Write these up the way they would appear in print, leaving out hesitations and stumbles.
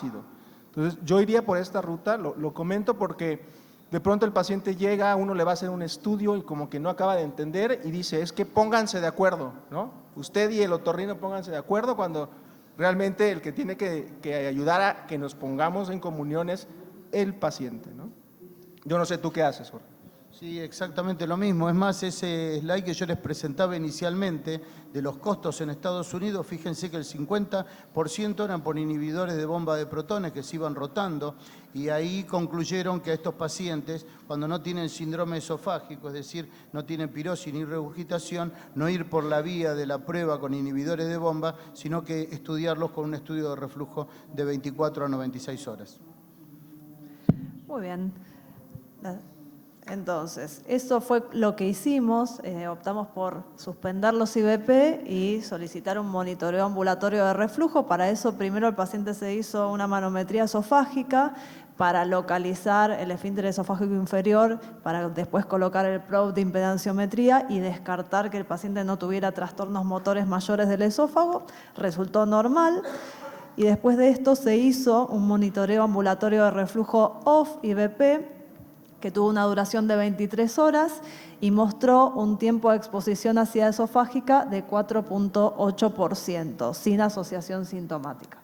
Entonces, yo iría por esta ruta, lo comento porque de pronto el paciente llega, uno le va a hacer un estudio y como que no acaba de entender y dice, es que pónganse de acuerdo, ¿no? Usted y el otorrino pónganse de acuerdo cuando realmente el que tiene que ayudar a que nos pongamos en comunión es el paciente, ¿no? Yo no sé tú qué haces, Jorge. Sí, exactamente lo mismo. Es más, ese slide que yo les presentaba inicialmente de los costos en Estados Unidos, fíjense que el 50% eran por inhibidores de bomba de protones que se iban rotando, y ahí concluyeron que a estos pacientes, cuando no tienen síndrome esofágico, es decir, no tienen pirosis ni regurgitación, no ir por la vía de la prueba con inhibidores de bomba, sino que estudiarlos con un estudio de reflujo de 24 a 96 horas. Muy bien. Entonces, eso fue lo que hicimos, optamos por suspender los IVP y solicitar un monitoreo ambulatorio de reflujo. Para eso primero el paciente se hizo una manometría esofágica para localizar el esfínter esofágico inferior, para después colocar el probe de impedanciometría y descartar que el paciente no tuviera trastornos motores mayores del esófago. Resultó normal. Y después de esto se hizo un monitoreo ambulatorio de reflujo off-IVP, que tuvo una duración de 23 horas y mostró un tiempo de exposición ácida esofágica de 4.8%, sin asociación sintomática.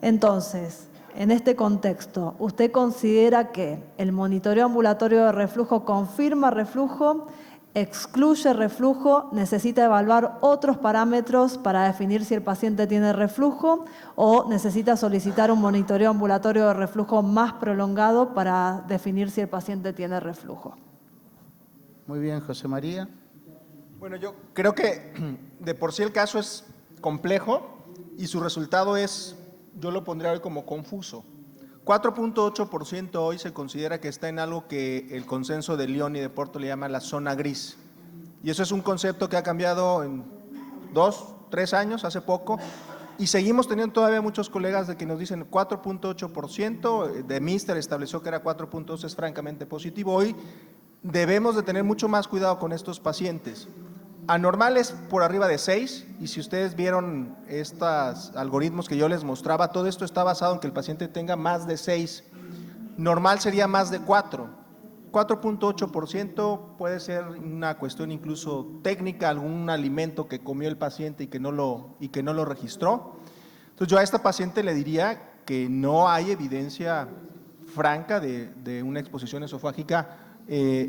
Entonces, en este contexto, ¿usted considera que el monitoreo ambulatorio de reflujo confirma reflujo, excluye reflujo, necesita evaluar otros parámetros para definir si el paciente tiene reflujo o necesita solicitar un monitoreo ambulatorio de reflujo más prolongado para definir si el paciente tiene reflujo? Muy bien, José María. Bueno, yo creo que de por sí el caso es complejo y su resultado es, yo lo pondría hoy como confuso. 4.8% hoy se considera que está en algo que el consenso de Lyon y de Porto le llama la zona gris. Y eso es un concepto que ha cambiado en 2, 3 años, hace poco, y seguimos teniendo todavía muchos colegas de que nos dicen 4.8%, de Mister estableció que era 4.2, es francamente positivo. Hoy debemos de tener mucho más cuidado con estos pacientes. Anormales por arriba de 6, y si ustedes vieron estos algoritmos que yo les mostraba, todo esto está basado en que el paciente tenga más de 6. Normal sería más de 4. 4.8% puede ser una cuestión incluso técnica, algún alimento que comió el paciente y que no lo registró. Entonces yo a esta paciente le diría que no hay evidencia franca de una exposición esofágica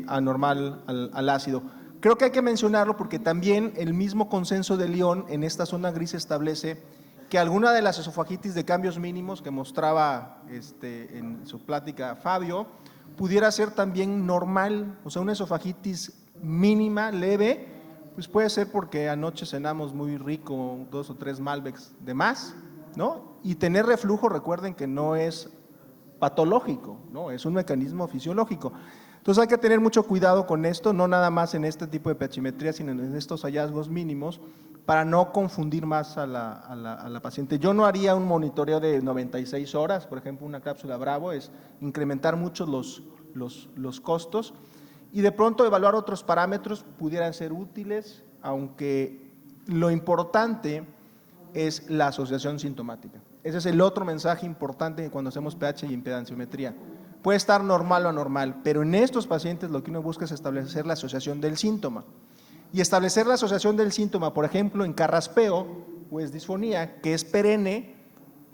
anormal al ácido. Creo que hay que mencionarlo porque también el mismo consenso de Lyon en esta zona gris establece que alguna de las esofagitis de cambios mínimos que mostraba en su plática Fabio pudiera ser también normal, o sea, una esofagitis mínima, leve, pues puede ser porque anoche cenamos muy rico, 2 o 3 Malbecs de más, ¿no? Y tener reflujo, recuerden que no es patológico, ¿no? Es un mecanismo fisiológico. Entonces hay que tener mucho cuidado con esto, no nada más en este tipo de pH-metría, sino en estos hallazgos mínimos, para no confundir más a la paciente. Yo no haría un monitoreo de 96 horas, por ejemplo, una cápsula Bravo, es incrementar mucho los costos, y de pronto evaluar otros parámetros pudieran ser útiles, aunque lo importante es la asociación sintomática. Ese es el otro mensaje importante cuando hacemos pH y impedanciometría. Puede estar normal o anormal, pero en estos pacientes lo que uno busca es establecer la asociación del síntoma. Y establecer la asociación del síntoma, por ejemplo, en carraspeo, pues disfonía, que es perenne,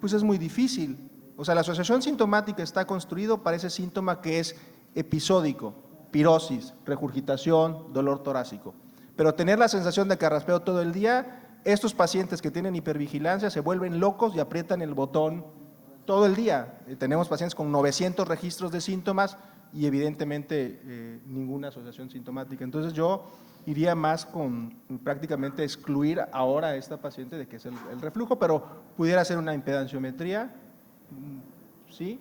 pues es muy difícil. O sea, la asociación sintomática está construido para ese síntoma que es episódico, pirosis, regurgitación, dolor torácico. Pero tener la sensación de carraspeo todo el día, estos pacientes que tienen hipervigilancia se vuelven locos y aprietan el botón todo el día. Tenemos pacientes con 900 registros de síntomas y evidentemente ninguna asociación sintomática. Entonces yo iría más con prácticamente excluir ahora a esta paciente de que es el reflujo, pero pudiera ser una impedanciometría, sí,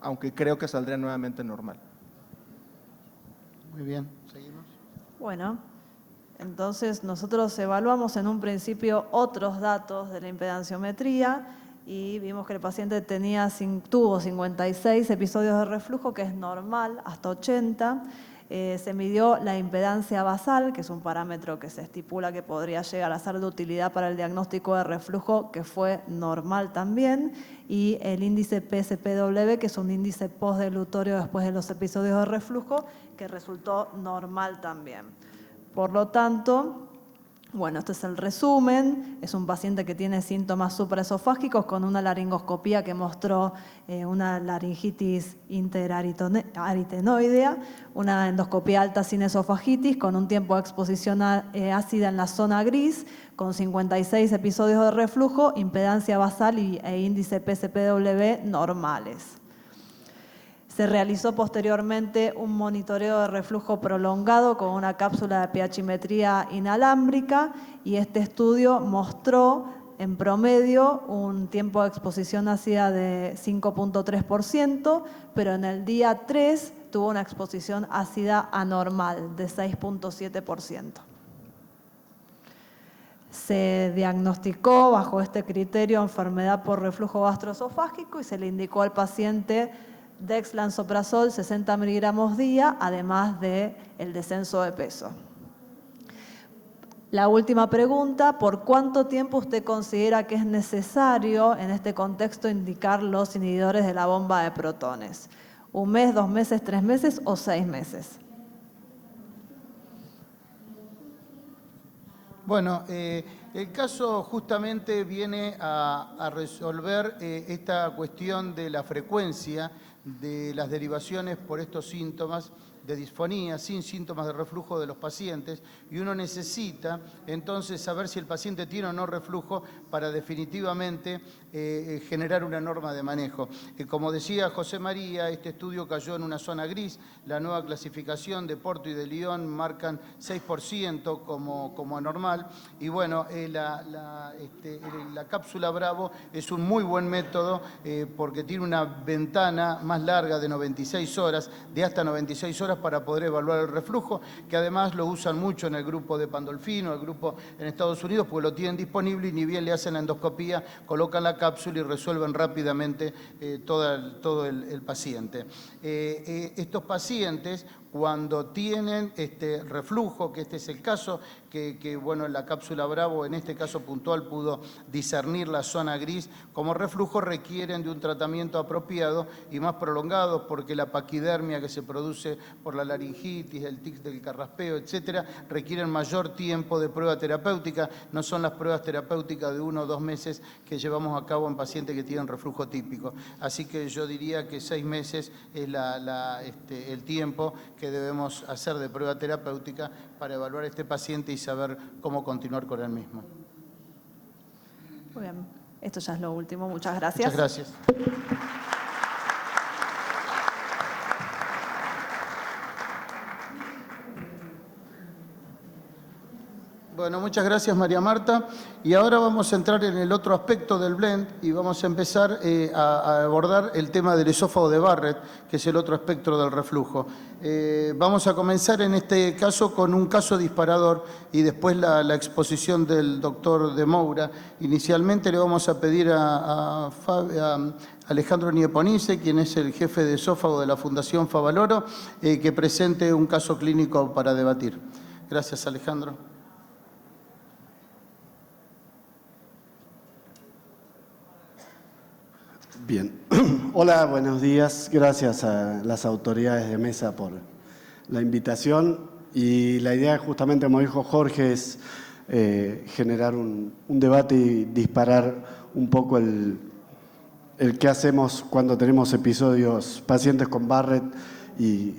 aunque creo que saldría nuevamente normal. Muy bien, seguimos. Bueno, entonces nosotros evaluamos en un principio otros datos de la impedanciometría y vimos que el paciente tuvo 56 episodios de reflujo, que es normal, hasta 80. Se midió la impedancia basal, que es un parámetro que se estipula que podría llegar a ser de utilidad para el diagnóstico de reflujo, que fue normal también, y el índice PSPW, que es un índice postdilutorio después de los episodios de reflujo, que resultó normal también. Por lo tanto, bueno, este es el resumen. Es un paciente que tiene síntomas supraesofágicos con una laringoscopía que mostró una laringitis interaritenoidea, una endoscopía alta sin esofagitis con un tiempo de exposición ácida en la zona gris, con 56 episodios de reflujo, impedancia basal e índice PSPW normales. Se realizó posteriormente un monitoreo de reflujo prolongado con una cápsula de pHimetría inalámbrica y este estudio mostró en promedio un tiempo de exposición ácida de 5.3%, pero en el día 3 tuvo una exposición ácida anormal de 6.7%. Se diagnosticó bajo este criterio enfermedad por reflujo gastroesofágico y se le indicó al paciente dexlansoprazol 60 miligramos día, además del descenso de peso. La última pregunta, ¿por cuánto tiempo usted considera que es necesario en este contexto indicar los inhibidores de la bomba de protones? ¿Un mes, 2 meses, 3 meses o 6 meses? Bueno, el caso justamente viene a resolver esta cuestión de la frecuencia de las derivaciones por estos síntomas de disfonía, sin síntomas de reflujo de los pacientes, y uno necesita entonces saber si el paciente tiene o no reflujo para definitivamente generar una norma de manejo. Como decía José María, este estudio cayó en una zona gris, la nueva clasificación de Porto y de Lyon marcan 6% como anormal, y bueno, la cápsula Bravo es un muy buen método porque tiene una ventana más larga de 96 horas, de hasta 96 horas para poder evaluar el reflujo, que además lo usan mucho en el grupo de Pandolfino, el grupo en Estados Unidos, porque lo tienen disponible y ni bien le hacen la endoscopía, colocan la cápsula y resuelven rápidamente todo el paciente. Estos pacientes, cuando tienen reflujo, que este es el caso, que bueno, la cápsula Bravo en este caso puntual pudo discernir la zona gris como reflujo, requieren de un tratamiento apropiado y más prolongado, porque la paquidermia que se produce por la laringitis, el tic del carraspeo, etcétera, requieren mayor tiempo de prueba terapéutica. No son las pruebas terapéuticas de 1 o 2 meses que llevamos a cabo en pacientes que tienen reflujo típico. Así que yo diría que 6 meses es el tiempo que debemos hacer de prueba terapéutica para evaluar a este paciente y saber cómo continuar con él mismo. Muy bien, esto ya es lo último. Muchas gracias. Muchas gracias. Bueno, muchas gracias María Marta. Y ahora vamos a entrar en el otro aspecto del blend y vamos a empezar a abordar el tema del esófago de Barrett, que es el otro espectro del reflujo. Vamos a comenzar en este caso con un caso disparador y después la exposición del doctor de Moura. Inicialmente le vamos a pedir a Alejandro Nieponice, quien es el jefe de esófago de la Fundación Favaloro, que presente un caso clínico para debatir. Gracias, Alejandro. Bien. Hola, buenos días. Gracias a las autoridades de mesa por la invitación. Y la idea, justamente como dijo Jorge, es generar un debate y disparar un poco el qué hacemos cuando tenemos episodios, pacientes con Barrett y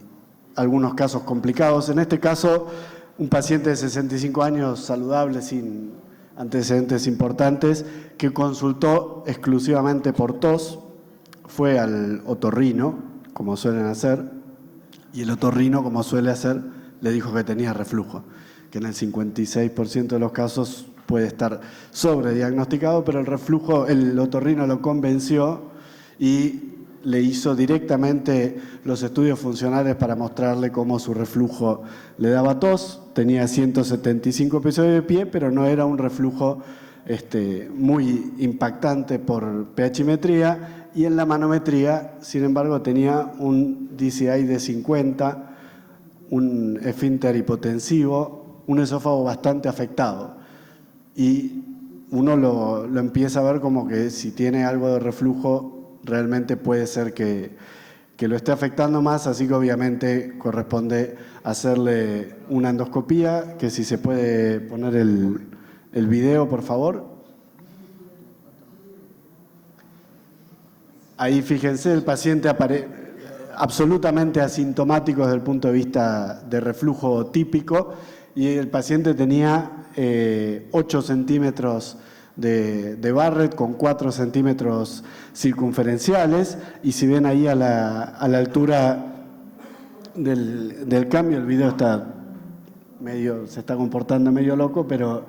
algunos casos complicados. En este caso, un paciente de 65 años saludable, sin antecedentes importantes, que consultó exclusivamente por tos, fue al otorrino, como suelen hacer, y el otorrino, como suele hacer, le dijo que tenía reflujo, que en el 56% de los casos puede estar sobrediagnosticado, pero el reflujo, el otorrino lo convenció y le hizo directamente los estudios funcionales para mostrarle cómo su reflujo le daba tos. Tenía 175 episodios de pie, pero no era un reflujo muy impactante por pHimetría, y en la manometría, sin embargo, tenía un DCI de 50, un esfínter hipotensivo, un esófago bastante afectado. Y uno lo empieza a ver como que si tiene algo de reflujo, realmente puede ser que lo esté afectando más, así que obviamente corresponde hacerle una endoscopía, que si se puede poner el video, por favor. Ahí fíjense, el paciente absolutamente asintomático desde el punto de vista de reflujo típico, y el paciente tenía 8 centímetros de Barrett con 4 centímetros circunferenciales, y si ven ahí a la altura del cambio, el video se está comportando medio loco, pero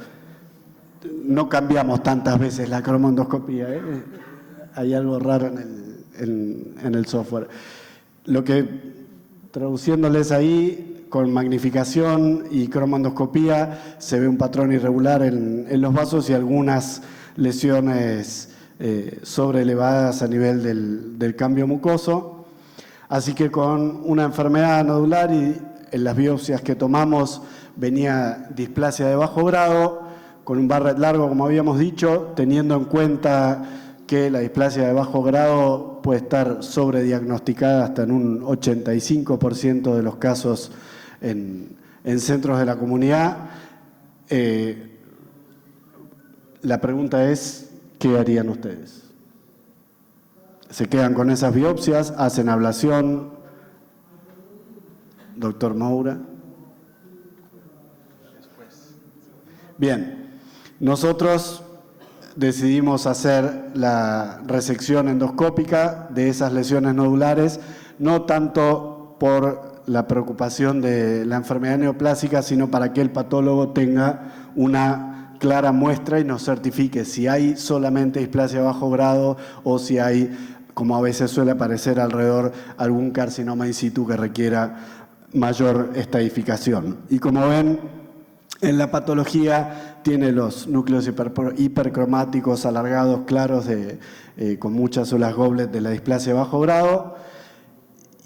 no cambiamos tantas veces la cromoendoscopía, ¿eh? Hay algo raro en el software. Lo que, traduciéndoles ahí, con magnificación y cromoendoscopía, se ve un patrón irregular en los vasos y algunas lesiones sobreelevadas a nivel del cambio mucoso. Así que con una enfermedad nodular, y en las biopsias que tomamos venía displasia de bajo grado, con un Barrett largo, como habíamos dicho, teniendo en cuenta que la displasia de bajo grado puede estar sobrediagnosticada hasta en un 85% de los casos en centros de la comunidad. La pregunta es, ¿qué harían ustedes? ¿Se quedan con esas biopsias? ¿Hacen ablación? Doctor Moura. Bien, nosotros decidimos hacer la resección endoscópica de esas lesiones nodulares, no tanto por la preocupación de la enfermedad neoplásica, sino para que el patólogo tenga una clara muestra y nos certifique si hay solamente displasia de bajo grado o si hay, como a veces suele aparecer alrededor, algún carcinoma in situ que requiera mayor estadificación. Y como ven, en la patología tiene los núcleos hipercromáticos alargados, claros, con muchas células goblet de la displasia de bajo grado.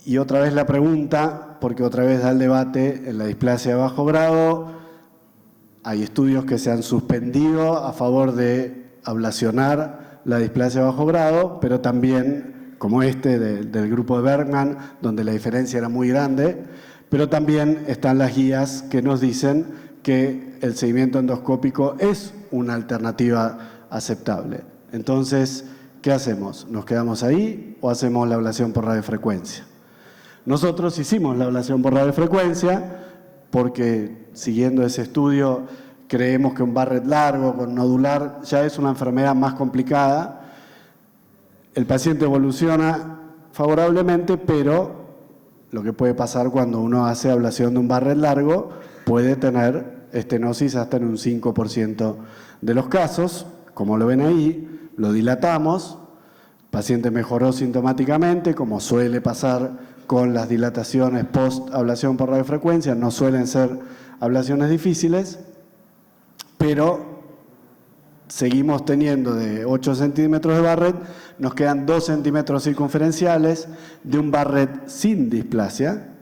Y otra vez la pregunta, porque otra vez da el debate, en la displasia de bajo grado hay estudios que se han suspendido a favor de ablacionar la displasia de bajo grado, pero también, como del grupo de Bergman, donde la diferencia era muy grande, pero también están las guías que nos dicen que el seguimiento endoscópico es una alternativa aceptable. Entonces, ¿qué hacemos? ¿Nos quedamos ahí o hacemos la ablación por radiofrecuencia? Nosotros hicimos la ablación por radiofrecuencia porque, siguiendo ese estudio, creemos que un Barrett largo con nodular ya es una enfermedad más complicada. El paciente evoluciona favorablemente, pero lo que puede pasar cuando uno hace ablación de un Barrett largo puede tener estenosis hasta en un 5% de los casos. Como lo ven ahí, lo dilatamos, el paciente mejoró sintomáticamente, como suele pasar con las dilataciones post-ablación por radiofrecuencia, no suelen ser ablaciones difíciles, pero seguimos teniendo de 8 centímetros de Barrett, nos quedan 2 centímetros circunferenciales de un Barrett sin displasia,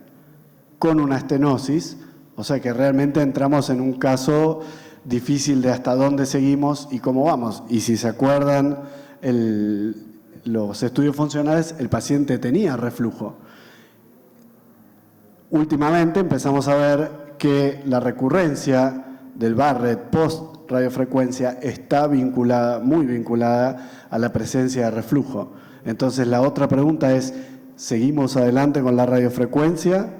con una estenosis. O sea que realmente entramos en un caso difícil de hasta dónde seguimos y cómo vamos. Y si se acuerdan, los estudios funcionales, el paciente tenía reflujo. Últimamente empezamos a ver que la recurrencia del Barrett post-radiofrecuencia está muy vinculada a la presencia de reflujo. Entonces la otra pregunta es, ¿seguimos adelante con la radiofrecuencia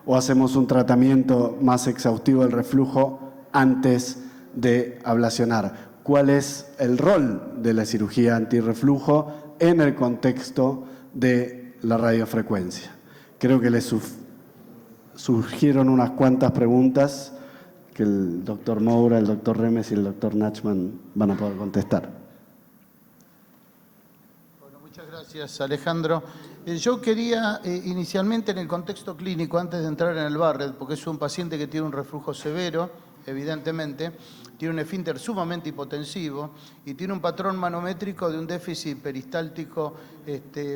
o hacemos un tratamiento más exhaustivo del reflujo antes de ablacionar? ¿Cuál es el rol de la cirugía antirreflujo en el contexto de la radiofrecuencia? Creo que les surgieron unas cuantas preguntas que el doctor Moura, el doctor Remes y el doctor Nachman van a poder contestar. Bueno, muchas gracias, Alejandro. Yo quería inicialmente en el contexto clínico, antes de entrar en el Barrett, porque es un paciente que tiene un reflujo severo, evidentemente, tiene un esfínter sumamente hipotensivo y tiene un patrón manométrico de un déficit peristáltico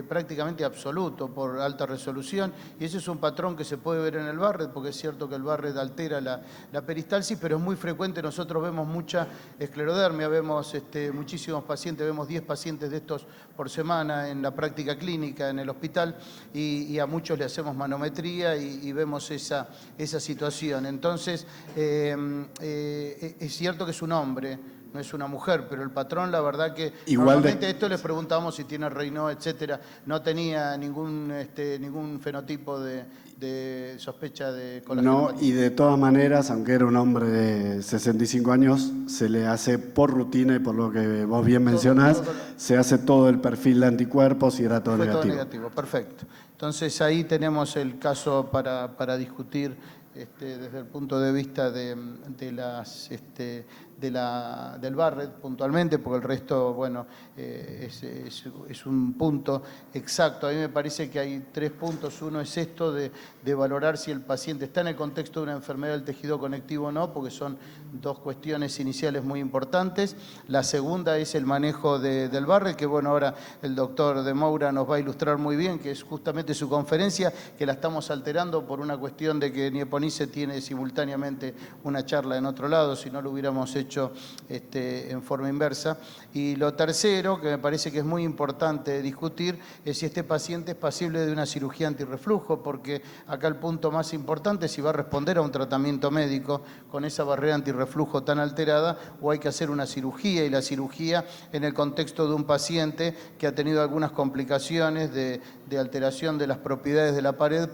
prácticamente absoluto por alta resolución, y ese es un patrón que se puede ver en el Barrett, porque es cierto que el Barrett altera la peristalsis, pero es muy frecuente. Nosotros vemos mucha esclerodermia, vemos muchísimos pacientes, vemos 10 pacientes de estos por semana en la práctica clínica en el hospital, y a muchos le hacemos manometría y vemos esa situación. Entonces, es cierto que es un hombre, no es una mujer, pero el patrón, la verdad que normalmente esto les preguntamos si tiene Raynaud, etcétera. No tenía ningún fenotipo de sospecha de colágeno. No, y de todas maneras, aunque era un hombre de 65 años, se le hace por rutina y por lo que vos bien mencionás, se hace todo el perfil de anticuerpos y era todo negativo. Todo negativo, perfecto. Entonces ahí tenemos el caso para discutir desde el punto de vista del Barrett puntualmente, porque el resto, bueno, es un punto exacto. A mí me parece que hay 3 puntos. Uno es esto de valorar si el paciente está en el contexto de una enfermedad del tejido conectivo o no, porque son 2 cuestiones iniciales muy importantes. La segunda es el manejo del Barrett, que bueno, ahora el doctor de Moura nos va a ilustrar muy bien, que es justamente su conferencia, que la estamos alterando por una cuestión de que Nieponice tiene simultáneamente una charla en otro lado, si no lo hubiéramos hecho en forma inversa. Y lo tercero, que me parece que es muy importante discutir, es si este paciente es pasible de una cirugía antirreflujo, porque acá el punto más importante es si va a responder a un tratamiento médico con esa barrera antirreflujo tan alterada, o hay que hacer una cirugía, y la cirugía en el contexto de un paciente que ha tenido algunas complicaciones de alteración de las propiedades de la pared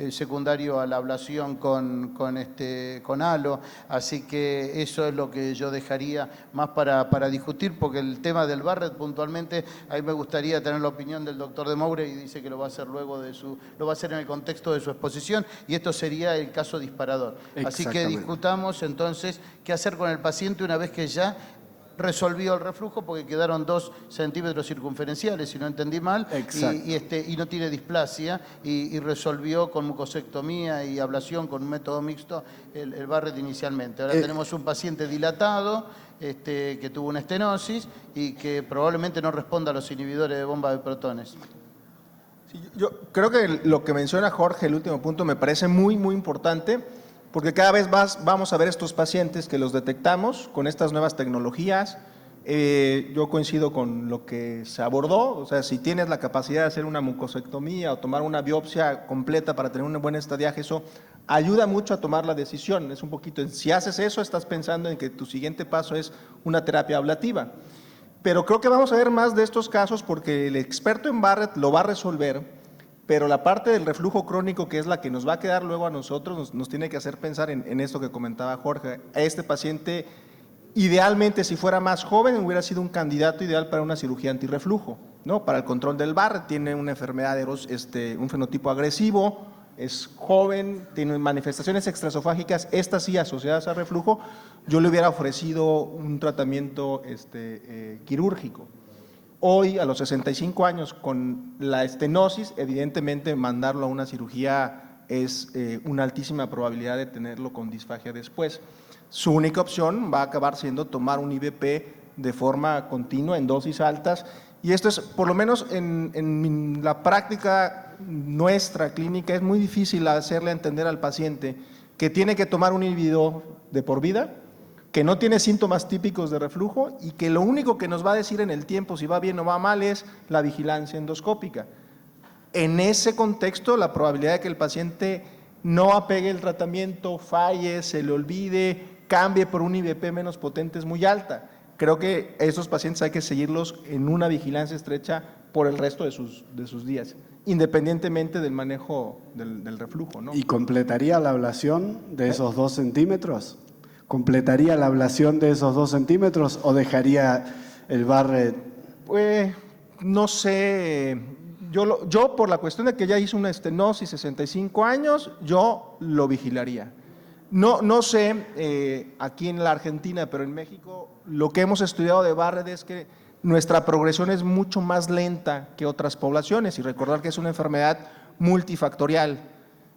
secundario a la ablación con halo. Así que eso es lo que yo dejaría más para discutir, porque el tema del Barrett puntualmente, ahí me gustaría tener la opinión del doctor de Moura, y dice que lo va a hacer lo va a hacer en el contexto de su exposición, y esto sería el caso disparador. Así que discutamos entonces qué hacer con el paciente una vez que ya resolvió el reflujo, porque quedaron 2 centímetros circunferenciales, si no entendí mal, y no tiene displasia, y resolvió con mucosectomía y ablación con un método mixto el Barrett inicialmente. Ahora tenemos un paciente dilatado, que tuvo una estenosis y que probablemente no responda a los inhibidores de bomba de protones. Sí, yo creo que lo que menciona Jorge, el último punto, me parece muy, muy importante, porque cada vez más vamos a ver estos pacientes que los detectamos con estas nuevas tecnologías. Yo coincido con lo que se abordó, o sea, si tienes la capacidad de hacer una mucosectomía o tomar una biopsia completa para tener un buen estadiaje, eso ayuda mucho a tomar la decisión. Es un poquito, si haces eso, estás pensando en que tu siguiente paso es una terapia ablativa. Pero creo que vamos a ver más de estos casos, porque el experto en Barrett lo va a resolver, pero la parte del reflujo crónico, que es la que nos va a quedar luego a nosotros, nos tiene que hacer pensar en esto que comentaba Jorge. A este paciente, idealmente, si fuera más joven, hubiera sido un candidato ideal para una cirugía antirreflujo, ¿no? Para el control del Barrett. Tiene una enfermedad, un fenotipo agresivo, es joven, tiene manifestaciones extraesofágicas, estas sí asociadas al reflujo. Yo le hubiera ofrecido un tratamiento quirúrgico. Hoy, a los 65 años, con la estenosis, evidentemente mandarlo a una cirugía es una altísima probabilidad de tenerlo con disfagia después. Su única opción va a acabar siendo tomar un IVP de forma continua en dosis altas, y esto es, por lo menos en la práctica nuestra clínica, es muy difícil hacerle entender al paciente que tiene que tomar un inhibidor de por vida, que no tiene síntomas típicos de reflujo, y que lo único que nos va a decir en el tiempo si va bien o va mal es la vigilancia endoscópica. En ese contexto, la probabilidad de que el paciente no apegue el tratamiento, falle, se le olvide, cambie por un IVP menos potente es muy alta. Creo que a esos pacientes hay que seguirlos en una vigilancia estrecha por el resto de sus días, independientemente del manejo del reflujo, ¿no? ¿Y completaría la ablación de esos 2 centímetros? ¿Completaría la ablación de esos 2 centímetros o dejaría el Barrett? Pues no sé, yo por la cuestión de que ya hizo una estenosis, 65 años, yo lo vigilaría. No sé aquí en la Argentina, pero en México lo que hemos estudiado de Barrett es que nuestra progresión es mucho más lenta que otras poblaciones, y recordar que es una enfermedad multifactorial.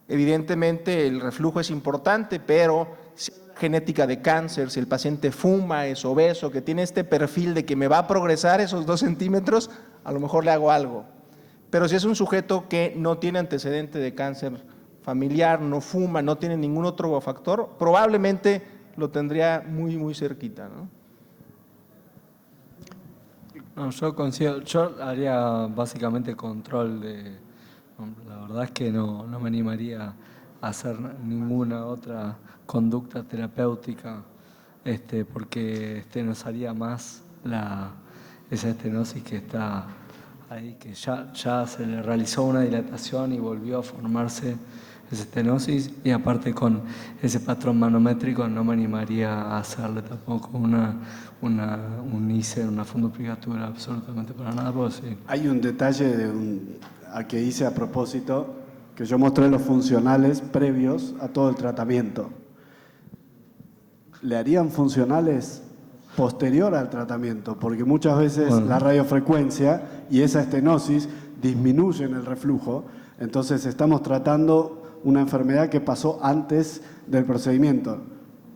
Evidentemente el reflujo es importante, pero si hay una genética de cáncer, si el paciente fuma, es obeso, que tiene este perfil de que me va a progresar esos 2 centímetros, a lo mejor le hago algo. Pero si es un sujeto que no tiene antecedente de cáncer familiar, no fuma, no tiene ningún otro factor, probablemente lo tendría muy, muy cerquita, ¿no? No, yo coincido, yo haría básicamente control de, la verdad es que no me animaría a hacer ninguna otra conducta terapéutica, porque nos haría más esa estenosis que está ahí, que ya se le realizó una dilatación y volvió a formarse esa estenosis, y aparte con ese patrón manométrico no me animaría a hacerle tampoco un ICE, una fundopligatura, absolutamente para nada, porque sí. Hay un detalle a que hice a propósito, que yo mostré los funcionales previos a todo el tratamiento. ¿Le harían funcionales posterior al tratamiento? Porque muchas veces la radiofrecuencia y esa estenosis disminuyen el reflujo, entonces estamos tratando una enfermedad que pasó antes del procedimiento.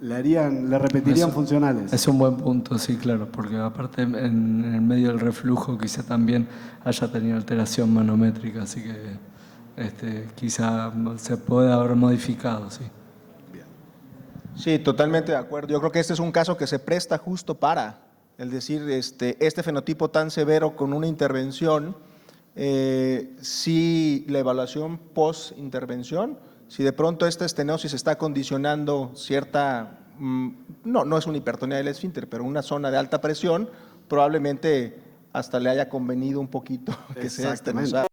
¿Le repetirían funcionales? Es un buen punto, sí, claro, porque aparte en el medio del reflujo quizá también haya tenido alteración manométrica, así que quizá se puede haber modificado, sí. Sí, totalmente de acuerdo. Yo creo que este es un caso que se presta justo para, es decir, este fenotipo tan severo con una intervención, si la evaluación post-intervención, si de pronto esta estenosis está condicionando cierta, no es una hipertonía del esfínter, pero una zona de alta presión, probablemente hasta le haya convenido un poquito que sea estenosada.